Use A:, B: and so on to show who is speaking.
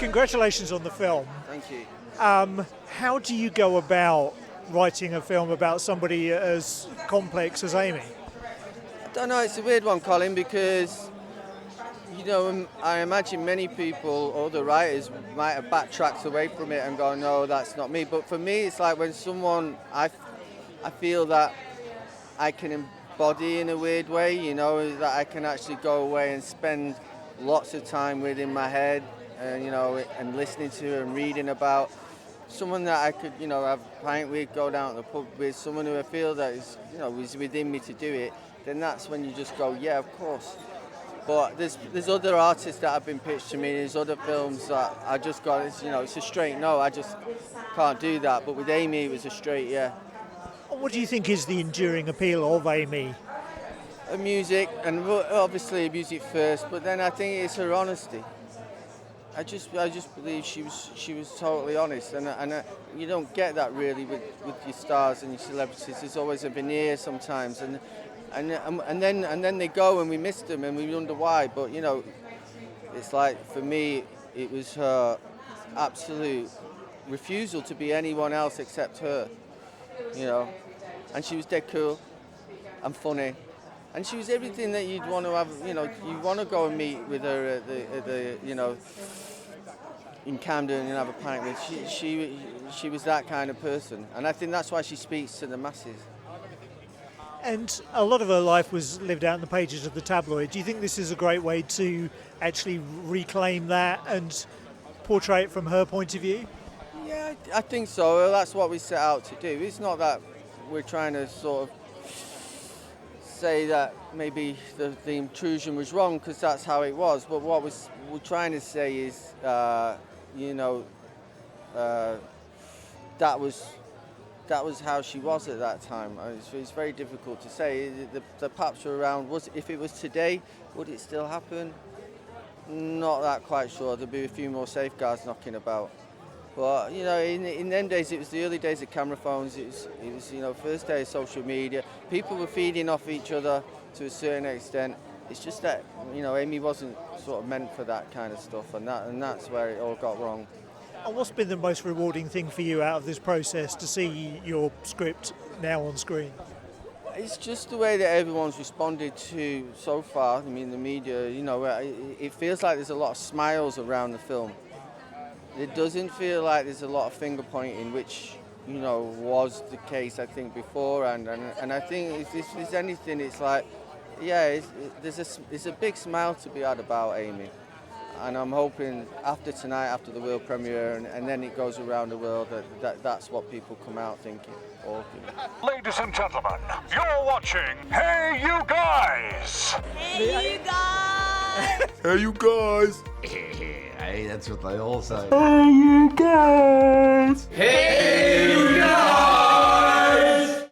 A: Congratulations on the film.
B: Thank you.
A: How do you go about writing a film about somebody as complex as Amy?
B: I don't know, it's a weird one, Colin, because, you know, I imagine many people, or the writers, might have backtracked away from it and gone, no, that's not me. But for me, it's like when someone, I feel that I can embody in a weird way, you know, that I can actually go away and spend lots of time with in my head, you know, and listening to and reading about. Someone that I could, you know, have a pint with, go down to the pub with, someone who I feel that is, you know, is within me to do it, then that's when you just go, yeah, of course. But there's other artists that have been pitched to me, there's other films that I just got, you know, it's a straight no, I just can't do that. But with Amy, it was a straight yeah.
A: What do you think is the enduring appeal of Amy?
B: Music, and obviously music first, but then I think it's her honesty. I just believe she was totally honest, and you don't get that really with your stars and your celebrities. There's always a veneer sometimes, and then they go and we miss them and we wonder why. But you know, it's like for me, it was her absolute refusal to be anyone else except her. You know, and she was dead cool and funny. And she was everything that you'd want to have, you know, you want to go and meet with her at the you know, in Camden and have a pint with. She was that kind of person. And I think that's why she speaks to the masses.
A: And a lot of her life was lived out in the pages of the tabloid. Do you think this is a great way to actually reclaim that and portray it from her point of view?
B: Yeah, I think so. That's what we set out to do. It's not that we're trying to sort of say that maybe the intrusion was wrong, because that's how it was. But what we're trying to say is, you know, that was how she was at that time. It's very difficult to say. The paps were around. If it was today, would it still happen? Not that quite sure. There'd be a few more safeguards knocking about. But you know, in them days, it was the early days of camera phones. It was you know, first day of social media. People were feeding off each other to a certain extent. It's just that, you know, Amy wasn't sort of meant for that kind of stuff, and that's where it all got wrong.
A: And what's been the most rewarding thing for you out of this process, to see your script now on screen?
B: It's just the way that everyone's responded to so far. I mean, the media, you know, it feels like there's a lot of smiles around the film. It doesn't feel like there's a lot of finger pointing, which, you know, was the case, I think, before. And I think if there's anything, it's like, yeah, there's a big smile to be had about Amy. And I'm hoping after tonight, after the world premiere, and then it goes around the world, that's what people come out thinking.
C: Ladies and gentlemen, you're watching Hey You Guys!
D: Hey, you guys!
E: Hey, you guys!
F: Hey, that's what they all say.
E: Hey, you guys!
F: Hey!